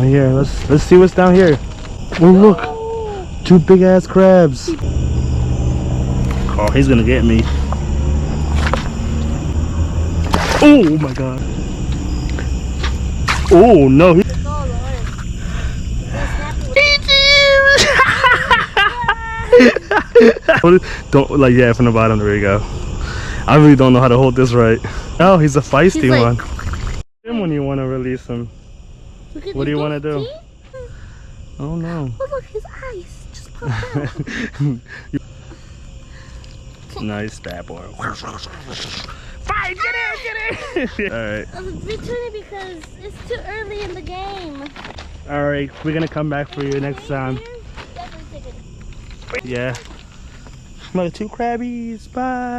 Here, let's see what's down here. Oh look, 2 big ass crabs. Oh, he's gonna get me. Oh my god. Oh no. Don't like, yeah, from the bottom. There we go. I really don't know how to hold this right. Oh, he's a feisty one. Him when you want to release him. What do you want to do? Oh no. Oh look, his eyes just popped out. Nice stab boy. Fine, get in. Alright. Return it because it's too early in the game. Alright, we're gonna come back for you next time. Yeah. Another 2 crabbies. Bye.